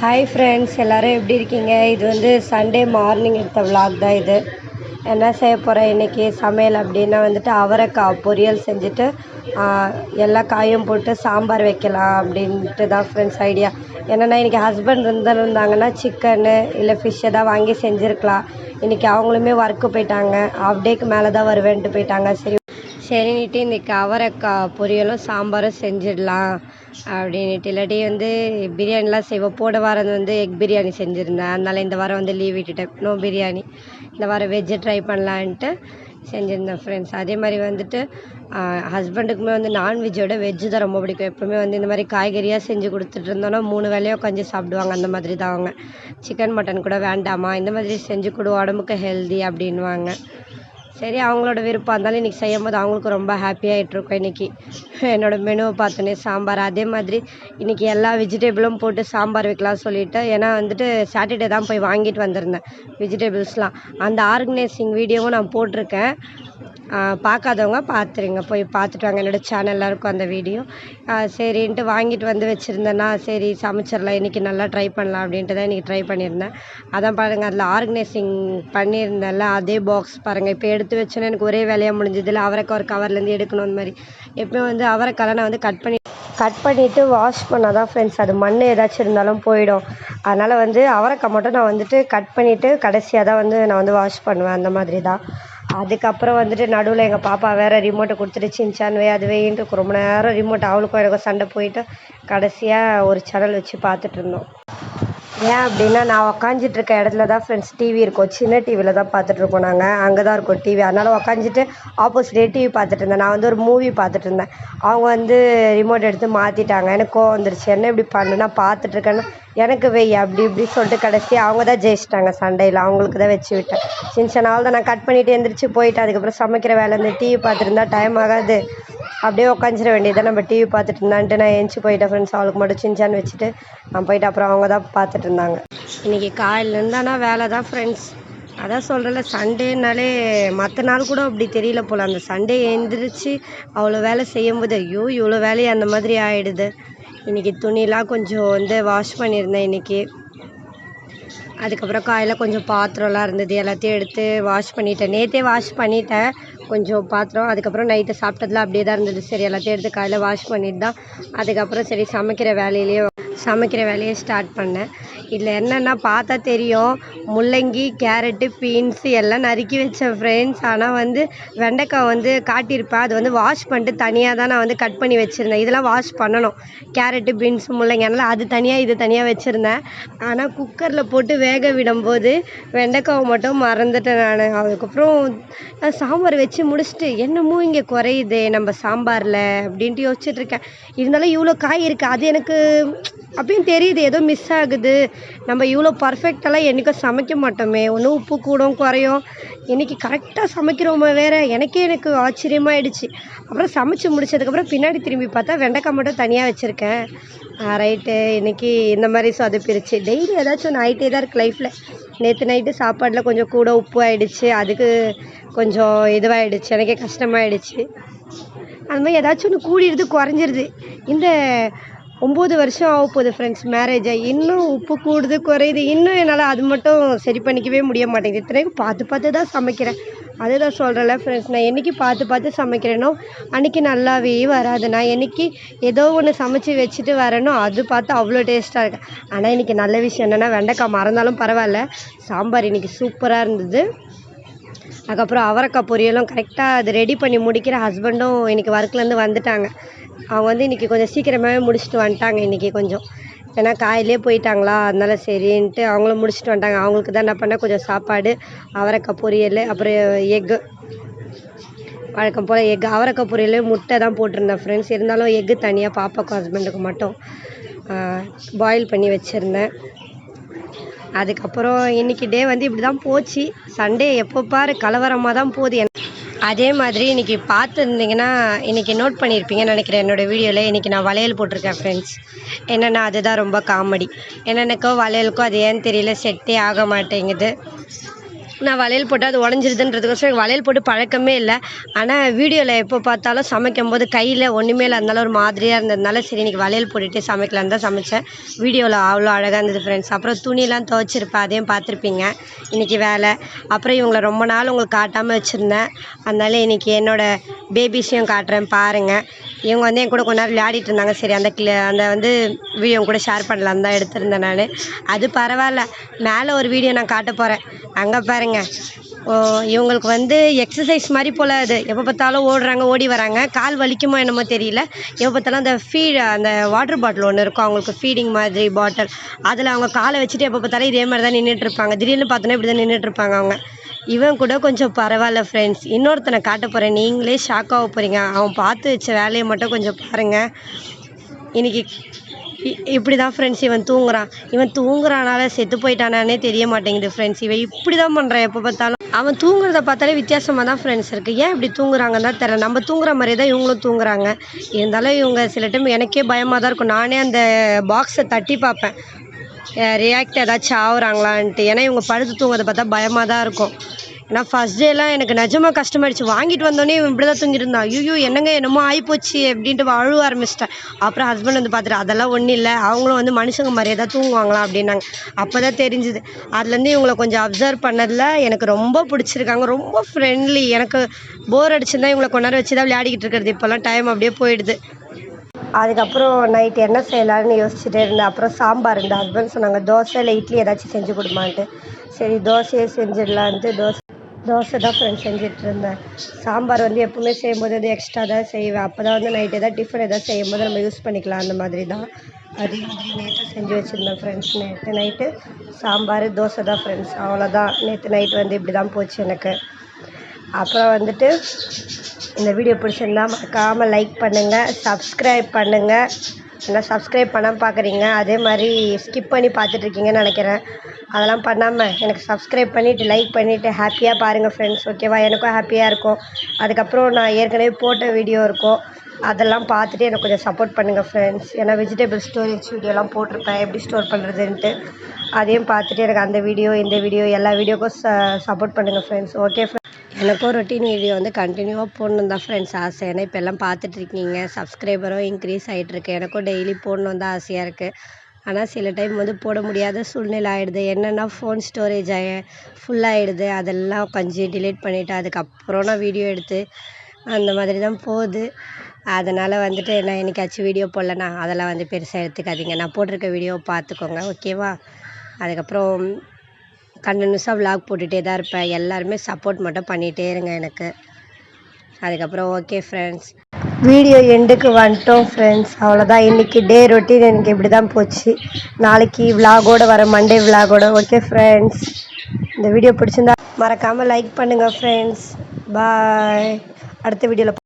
Hi friends, எல்லோரும் எப்படி இருக்கீங்க? இது வந்து சண்டே மார்னிங் எடுத்த விலாக் தான் இது. என்ன செய்ய போகிறேன் இன்றைக்கி சமையல் அப்படின்னா வந்துட்டு அவரைக்காய் பொரியல் செஞ்சுட்டு எல்லா காயும் போட்டு சாம்பார் வைக்கலாம் அப்படின்ட்டு தான் ஃப்ரெண்ட்ஸ் ஐடியா. என்னென்னா இன்றைக்கி ஹஸ்பண்ட் இருந்தாங்கன்னா சிக்கனு இல்லை ஃபிஷ் எதாவது வாங்கி செஞ்சுருக்கலாம். இன்றைக்கி அவங்களுமே ஒர்க்கு போயிட்டாங்க, ஹாஃப் டேக்கு மேலே தான் வருவேன்ட்டு போயிட்டாங்க. சரின்னுட்டு இன்றைக்கி அவரைக்காய் பொரியலும் சாம்பாரும் செஞ்சிடலாம் அப்படின்ட்டு. இல்லாட்டி வந்து பிரியாணிலாம் செய்வோம். போன வாரம் வந்து எக் பிரியாணி செஞ்சுருந்தேன், அதனால் இந்த வாரம் வந்து லீவ் விட்டுட்டேன். நோ பிரியாணி, இந்த வாரம் வெஜ்ஜு ட்ரை பண்ணலான்ட்டு செஞ்சுருந்தேன் ஃப்ரெண்ட்ஸ். அதே மாதிரி வந்துட்டு ஹஸ்பண்டுக்குமே வந்து நான்வெஜ்ஜோட வெஜ்ஜு தான் ரொம்ப பிடிக்கும். எப்போவுமே வந்து இந்த மாதிரி காய்கறியாக செஞ்சு கொடுத்துட்டு இருந்தோன்னா 3 வேளையும் உட்காந்து சாப்பிடுவாங்க. அந்த மாதிரி தான் அவங்க. சிக்கன் மட்டன் கூட வேண்டாமா, இந்த மாதிரி செஞ்சு கொடு, உடம்புக்கு ஹெல்தி அப்படின்வாங்க. சரி, அவங்களோட விருப்பம் இருந்தாலும் இன்றைக்கி செய்யும்போது அவங்களுக்கு ரொம்ப ஹாப்பியாகிட்ருக்கும். இன்றைக்கி என்னோடய மெனுவை பார்த்தோன்னே சாம்பார். அதே மாதிரி இன்றைக்கி எல்லா வெஜிடபிளும் போட்டு சாம்பார் வைக்கலாம் சொல்லிவிட்டு, ஏன்னா வந்துட்டு சாட்டர்டே தான் போய் வாங்கிட்டு வந்திருந்தேன் வெஜிடபிள்ஸ்லாம். அந்த ஆர்கனைசிங் வீடியோவும் நான் போட்டிருக்கேன், பார்க்காதவங்க பார்த்துருங்க, போய் பார்த்துட்டு வாங்க. என்னோடய சேனலில் இருக்கும் அந்த வீடியோ. சரின்ட்டு வாங்கிட்டு வந்து வச்சுருந்தேன்னா சரி சமைச்சிடலாம் இன்றைக்கி, நல்லா ட்ரை பண்ணலாம் அப்படின்ட்டு தான் இன்றைக்கி ட்ரை பண்ணியிருந்தேன். அதான் பாருங்கள், அதில் ஆர்கனைசிங் பண்ணியிருந்தேன்ல அதே பாக்ஸ் பாருங்கள். இப்போ எடுத்து வச்சோன்னே எனக்கு ஒரே வேலையாக முடிஞ்சதில்ல. அவரைக்காய் ஒரு கவர்லேருந்து எடுக்கணும். அந்த மாதிரி எப்போயும் வந்து அவரைக்காய் நான் வந்து கட் பண்ணிவிட்டு வாஷ் பண்ணால் தான் ஃப்ரெண்ட்ஸ் அது மண் ஏதாச்சும் இருந்தாலும் போயிடும். அதனால் வந்து அவரைக்காய் மட்டும் நான் வந்துட்டு கட் பண்ணிவிட்டு கடைசியாக தான் வந்து நான் வந்து வாஷ் பண்ணுவேன். அந்த மாதிரி தான். அதுக்கப்புறம் வந்துட்டு நடுவில் எங்கள் பாப்பா வேறு ரிமோட்டை கொடுத்துட்டு சின்சான் வே அது வேன்ட்டு ரொம்ப நேரம் ரிமோட் அவளுக்கும் எனக்கும் சண்டை போயிட்டு கடைசியாக ஒரு சேனல் வச்சு பார்த்துட்ருந்தோம். ஏன் அப்படின்னா நான் உக்காஞ்சிட்ருக்க இடத்துல தான் ஃப்ரெண்ட்ஸ் டிவி இருக்கும். சின்ன டிவியில் தான் பார்த்துட்ருக்கோம் நாங்கள், அங்கே தான் இருக்கும் டிவி. அதனால் உக்காஞ்சிட்டு ஆப்போசிட்டே டிவி பார்த்துட்டு இருந்தேன். நான் வந்து ஒரு மூவி பார்த்துட்டு இருந்தேன். அவங்க வந்து ரிமோட் எடுத்து மாற்றிட்டாங்க. எனக்கு கோவம் வந்துருச்சு, என்ன இப்படி பண்ணுன்னா பார்த்துட்ருக்கேன்னு எனக்கு வெய் அப்படி இப்படி சொல்லிட்டு கடைசி அவங்க தான் ஜெயிச்சிட்டாங்க சண்டையில். அவங்களுக்கு தான் வச்சு விட்டேன். சின்ன தான் நான் கட் பண்ணிவிட்டு எழுந்திரிச்சு போயிட்டு அதுக்கப்புறம் சமைக்கிற வேலை இந்த டிவி பார்த்துருந்தா டைம் ஆகாது, அப்படியே உட்காந்துட வேண்டியதை நம்ம டிவி பார்த்துட்டு இருந்தான்ட்டு நான் எழுந்துச்சி போயிட்டேன் ஃப்ரெண்ட்ஸ். அவளுக்கு மட்டும் சின்சான் வச்சுட்டு நான் போயிட்டு அப்புறம் அவங்க தான் பார்த்துட்டு இருந்தாங்க. இன்றைக்கி காலையிலேருந்தானா வேலை தான் ஃப்ரெண்ட்ஸ். அதான் சொல்கிறேன்ல, சண்டேனாலே மற்ற நாள் கூட அப்படி தெரியல போல். அந்த சண்டே எழுந்திரிச்சு அவ்வளோ வேலை செய்யும்போது ஐயோ இவ்வளோ வேலையை அந்த மாதிரி ஆகிடுது. இன்றைக்கி துணிலாம் கொஞ்சம் வந்து வாஷ் பண்ணியிருந்தேன் இன்றைக்கி. அதுக்கப்புறம் காலையில் கொஞ்சம் பாத்திரம்லாம் இருந்தது, எல்லாத்தையும் எடுத்து வாஷ் பண்ணிட்டேன். நேற்றே வாஷ் பண்ணிட்டேன் கொஞ்சம் பாத்திரம். அதுக்கப்புறம் நைட்டு சாப்பிட்டதுலாம் அப்படியே தான் இருந்தது. சரி எல்லாத்தையும் எடுத்து காலையில் வாஷ் பண்ணிட்டு தான் அதுக்கப்புறம் சரி சமைக்கிற வேலையை ஸ்டார்ட் பண்ணேன். இதில் என்னென்னா பார்த்தா தெரியும், முள்ளங்கி, கேரட்டு, பீன்ஸு எல்லாம் நறுக்கி வச்சேன் ஃப்ரெண்ட்ஸ். ஆனால் வந்து வெண்டைக்காய் வந்து காட்டியிருப்பேன், அது வந்து வாஷ் பண்ணிட்டு தனியாக தான் நான் வந்து கட் பண்ணி வச்சுருந்தேன். இதெல்லாம் வாஷ் பண்ணணும், கேரட்டு, பீன்ஸு, முள்ளங்கி, அதனால் அது தனியாக இது தனியாக வச்சுருந்தேன். ஆனால் குக்கரில் போட்டு வேக விடும்போது வெண்டைக்காவை மட்டும் மறந்துட்டேன் நான். அதுக்கப்புறம் சாம்பார் வச்சு முடிச்சுட்டு என்னமோ இங்கே குறையுதே நம்ம சாம்பாரில் அப்படின்ட்டு யோசிச்சுட்ருக்கேன். இருந்தாலும் இவ்வளோ காய் இருக்குது, அது எனக்கு அப்பயும் தெரியுது ஏதோ மிஸ் ஆகுது. நம்ம இவ்வளோ பர்ஃபெக்டெல்லாம் என்றைக்கும் சமைக்க மாட்டோமே, ஒன்றும் உப்பு கூடும் குறையும். இன்றைக்கி கரெக்டாக சமைக்கிறோமா வேறு, எனக்கு ஆச்சரியமாகிடுச்சு. அப்புறம் சமைச்சு முடிச்சதுக்கப்புறம் பின்னாடி திரும்பி பார்த்தா வெண்டைக்காய் மட்டும் தனியாக வச்சுருக்கேன். ரைட்டு, இன்றைக்கி இந்த மாதிரி சொதப்பிருச்சு. டெய்லி ஏதாச்சும் ஒன்று ஆகிட்டே தான் இருக்குது லைஃப்பில். நேற்று நைட்டு சாப்பாட்டில் கொஞ்சம் கூட உப்பு ஆகிடுச்சு, அதுக்கு கொஞ்சம் இதுவாகிடுச்சு, எனக்கே கஷ்டமாயிடுச்சு. அது மாதிரி ஏதாச்சும் ஒன்று கூடிடுது குறைஞ்சிருது. இந்த 9 வருஷம் ஆக போகுது ஃப்ரெண்ட்ஸ் மேரேஜ் ஆகி, இன்னும் உப்பு கூடுது குறையுது. இன்னும் என்னால் அது மட்டும் சரி பண்ணிக்கவே முடிய மாட்டேங்குது. இத்தனைக்கும் பார்த்து தான் சமைக்கிறேன். அதே தான் சொல்கிறேன்ல ஃப்ரெண்ட்ஸ், நான் என்றைக்கு பார்த்து சமைக்கிறேனோ அன்றைக்கி நல்லாவே வராது. நான் என்றைக்கு ஏதோ ஒன்று சமைச்சு வச்சுட்டு வரேனோ அது பார்த்து அவ்வளோ டேஸ்ட்டாக இருக்குது. ஆனால் இன்றைக்கி நல்ல விஷயம் என்னென்னா வெண்டைக்காய் மறந்தாலும் பரவாயில்ல, சாம்பார் இன்றைக்கி சூப்பராக இருந்தது. அதுக்கப்புறம் அவரைக்காய் பொரியலும் கரெக்டாக அது ரெடி பண்ணி முடிக்கிற ஹஸ்பண்டும் இன்றைக்கி ஒர்க்லேருந்து வந்துட்டாங்க. அவங்க வந்து இன்றைக்கி கொஞ்சம் சீக்கிரமாகவே முடிச்சுட்டு வந்துட்டாங்க இன்றைக்கி கொஞ்சம். ஏன்னா காயிலே போயிட்டாங்களா, அதனால சரின்ட்டு அவங்களும் முடிச்சுட்டு வந்துட்டாங்க. அவங்களுக்கு தான் என்ன பண்ணேன், கொஞ்சம் சாப்பாடு, அவரைக்காய் பொரியல், அப்புறம் எக்கு, வழக்கம் போல் எக்கு, அவரைக்காய் பொரியல், முட்டை தான் போட்டிருந்தேன் ஃப்ரெண்ட்ஸ். இருந்தாலும் எக்கு தனியாக பாப்பாக்கும் ஹஸ்பண்டுக்கு மட்டும் பாயில் பண்ணி வச்சுருந்தேன். அதுக்கப்புறம் இன்றைக்கி டே வந்து இப்படி தான் போச்சு. சண்டே எப்போ பாரு கலவரமாக தான் போகுது. அதே மாதிரி இன்றைக்கி பார்த்துருந்தீங்கன்னா இன்றைக்கி நோட் பண்ணியிருப்பீங்கன்னு நினைக்கிறேன் என்னோடய வீடியோவில். இன்றைக்கி நான் வளையல் போட்டிருக்கேன் ஃப்ரெண்ட்ஸ். என்னென்னா அதுதான் ரொம்ப காமெடி. என்னென்னக்கோ வளையலுக்கும் அது ஏன்னு தெரியல செட்டே ஆக மாட்டேங்குது. நான் வளையல் போட்டால் அது உடஞ்சிருதுன்றதுக்கோசரம் எனக்கு வளையல் போட்டு பழக்கமே இல்லை. ஆனால் வீடியோவில் எப்போ பார்த்தாலும் சமைக்கும்போது கையில் ஒன்றுமே இல்லாதனால ஒரு மாதிரியாக இருந்ததுனால சரி இன்றைக்கி வளையல் போட்டுகிட்டே சமைக்கலான்னு தான் சமைச்சேன். வீடியோவில் அவ்வளோ அழகாக இருந்தது ஃப்ரெண்ட்ஸ். அப்புறம் துணிலாம் துவைச்சிருப்பேன், அதையும் பார்த்துருப்பீங்க. இன்றைக்கி வேலை. அப்புறம் இவங்கள ரொம்ப நாள் உங்களுக்கு காட்டாமல் வச்சுருந்தேன். அதனால இன்றைக்கி என்னோடய பேபிஸையும் காட்டுறேன் பாருங்கள். இவங்க வந்து என் கூட கொஞ்ச நேரம் விளையாடிட்டு இருந்தாங்க. சரி அந்த வந்து வீடியோ கூட ஷேர் பண்ணலான்னு தான் எடுத்திருந்தேன் நான். அது பரவாயில்ல. மேலே ஒரு வீடியோ நான் காட்ட போகிறேன், அங்கே பாருங்கள். இவங்களுக்கு வந்து எக்ஸசைஸ் மாதிரி போல் அது. எப்போ பார்த்தாலும் ஓடுறாங்க, ஓடி வராங்க. கால் வலிக்குமோ என்னமோ தெரியல. எப்போ பார்த்தாலும் அந்த வாட்டர் பாட்டில் ஒன்று இருக்கும் அவங்களுக்கு, ஃபீடிங் மாதிரி பாட்டில். அதில் அவங்க காலை வச்சுட்டு எப்போ பார்த்தாலும் இதே மாதிரி தான் நின்றுட்டுருப்பாங்க. திடீர்னு பார்த்தோன்னா இப்படி தான் நின்றுட்டுருப்பாங்க அவங்க. இவன் கூட கொஞ்சம் பரவாயில்ல ஃப்ரெண்ட்ஸ். இன்னொருத்தனை காட்ட போகிறேன், நீங்களே ஷாக் ஆக போகிறீங்க. அவன் பார்த்து வச்ச வேலையை மட்டும் கொஞ்சம் பாருங்கள். இன்றைக்கி இப்படி தான் ஃப்ரெண்ட்ஸ் இவன் தூங்குறானால செத்து போயிட்டானானே தெரிய மாட்டேங்குது ஃப்ரெண்ட்ஸ். இவன் இப்படி தான் பண்ணுறான் எப்போ பார்த்தாலும். அவன் தூங்குறத பார்த்தாலே வித்தியாசமாக தான் ஃப்ரெண்ட்ஸ் இருக்குது. ஏன் இப்படி தூங்குறாங்கன்னு தான் தெரியல. நம்ம தூங்குற மாதிரியே தான் இவங்களும் தூங்குறாங்க. இருந்தாலும் இவங்க சில டைம் எனக்கே பயமாக தான் இருக்கும். நானே அந்த பாக்ஸை தட்டி பார்ப்பேன், ரியாக்ட் ஏதாச்சும் ஆகுறாங்களான்ட்டு. ஏன்னா இவங்க படுத்து தூங்குறத பார்த்தா பயமாக தான் இருக்கும். ஏன்னா ஃபஸ்ட் டேலாம் எனக்கு நிஜமாக கஷ்டமாயிடுச்சு. வாங்கிட்டு வந்தோடனே இவன் இப்படி தான் தூங்கிட்டு இருந்தான். ஐயோ என்னங்க என்னமோ ஆகிப்போச்சு அப்படின்ட்டு அழுவ ஆரம்பிச்சிட்டேன். அப்புறம் ஹஸ்பண்ட் வந்து பார்த்துட்டு அதெல்லாம் ஒன்றும் இல்லை, அவங்களும் வந்து மனுஷங்க மாதிரியே தான் தூங்குவாங்களாம் அப்படின்னாங்க. அப்போ தான் தெரிஞ்சுது. அதுலேருந்து இவங்களை கொஞ்சம் அப்சர்வ் பண்ணதில் எனக்கு ரொம்ப பிடிச்சிருக்காங்க. ரொம்ப ஃப்ரெண்ட்லி. எனக்கு போர் அடிச்சுருந்தா இவங்களை கொஞ்ச நேரம் வச்சு தான் விளையாடிக்கிட்டு இருக்கிறது. இப்போல்லாம் டைம் அப்படியே போயிடுது. அதுக்கப்புறம் நைட் என்ன செய்யலான்னு யோசிச்சுட்டே இருந்தேன். அப்புறம் சாம்பார் இந்த ஹஸ்பண்ட் சொன்னாங்க தோசை இல்லை இட்லி ஏதாச்சும் செஞ்சு கொடுமான்ட்டு. சரி தோசையே செஞ்சிடலான்ட்டு தோசை தான் ஃப்ரெண்ட்ஸ் செஞ்சுட்டு இருந்தேன். சாம்பார் வந்து எப்போவுமே செய்யும்போது அது எக்ஸ்ட்ரா தான் செய்வேன். அப்போ தான் வந்து நைட் எதாவது டிஃபன் எதாவது செய்யும்போது நம்ம யூஸ் பண்ணிக்கலாம், அந்த மாதிரி தான். அதே மாதிரி நேற்று செஞ்சு வச்சுருந்தேன் ஃப்ரெண்ட்ஸ். நேற்று நைட்டு சாம்பார் தோசை தான் ஃப்ரெண்ட்ஸ். அவ்வளோதான். நேற்று நைட்டு வந்து இப்படி தான் போச்சு எனக்கு. அப்புறம் வந்துட்டு இந்த வீடியோ பிடிச்சிருந்தா மறக்காமல் லைக் பண்ணுங்கள், சப்ஸ்கிரைப் பண்ணுங்கள். ஏன்னா சப்ஸ்கிரைப் பண்ணாமல் பார்க்குறீங்க, அதே மாதிரி ஸ்கிப் பண்ணி பார்த்துட்ருக்கீங்கன்னு நினைக்கிறேன். அதெல்லாம் பண்ணாமல் எனக்கு சப்ஸ்கிரைப் பண்ணிவிட்டு லைக் பண்ணிவிட்டு ஹாப்பியாக பாருங்கள் ஃப்ரெண்ட்ஸ். ஓகேவா? எனக்கும் ஹாப்பியாக இருக்கும். அதுக்கப்புறம் நான் ஏற்கனவே போட்ட வீடியோ இருக்கும், அதெல்லாம் பார்த்துட்டு எனக்கு கொஞ்சம் சப்போர்ட் பண்ணுங்கள் ஃப்ரெண்ட்ஸ். ஏன்னா வெஜிடபிள் ஸ்டோரேஜ் வீடியோலாம் போட்டிருப்பேன், எப்படி ஸ்டோர் பண்ணுறதுன்ட்டு. அதையும் பார்த்துட்டு எனக்கு அந்த வீடியோ இந்த வீடியோ எல்லா வீடியோக்கும் சப்போர்ட் பண்ணுங்கள் ஃப்ரெண்ட்ஸ். Okay friends. எனக்கும் ரொட்டீன் வீடியோ வந்து கண்டினியூவாக போடணும் தான் ஃப்ரெண்ட்ஸ் ஆசை. ஏன்னா இப்போ எல்லாம் பார்த்துட்ருக்கீங்க, சப்ஸ்கிரைபரும் இன்க்ரீஸ் ஆகிட்டுருக்கு. எனக்கும் டெய்லி போடணும் தான் ஆசையாக இருக்குது. ஆனால் சில டைம் வந்து போட முடியாத சூழ்நிலை ஆகிடுது. என்னென்னா ஃபோன் ஸ்டோரேஜ் ஃபுல்லாகிடுது. அதெல்லாம் கொஞ்சம் டிலீட் பண்ணிவிட்டு அதுக்கப்புறம் நான் வீடியோ எடுத்து அந்த மாதிரி தான் போகுது. அதனால் வந்துட்டு நான் என்னைக்காச்சும் வீடியோ போடலன்னா அதெல்லாம் வந்து பெருசாக எடுத்துக்காதீங்க. நான் போட்டிருக்க வீடியோ பார்த்துக்கோங்க, ஓகேவா? அதுக்கப்புறம் கண்டினியூஸாக விலாக் போட்டுகிட்டே தான் இருப்பேன். எல்லாருமே சப்போர்ட் மட்டும் பண்ணிகிட்டே இருங்க எனக்கு. அதுக்கப்புறம் ஓகே ஃப்ரெண்ட்ஸ், வீடியோ எண்டுக்கு வந்துட்டோம் ஃப்ரெண்ட்ஸ். அவ்வளோதான். இன்றைக்கி டே ரொட்டீன் எனக்கு இப்படி தான் போச்சு. நாளைக்கு விலாகோடு வர மண்டே விலாகோட. ஓகே ஃப்ரெண்ட்ஸ், இந்த வீடியோ பிடிச்சிருந்தா மறக்காமல் லைக் பண்ணுங்கள் ஃப்ரெண்ட்ஸ். பாய். அடுத்த வீடியோவில்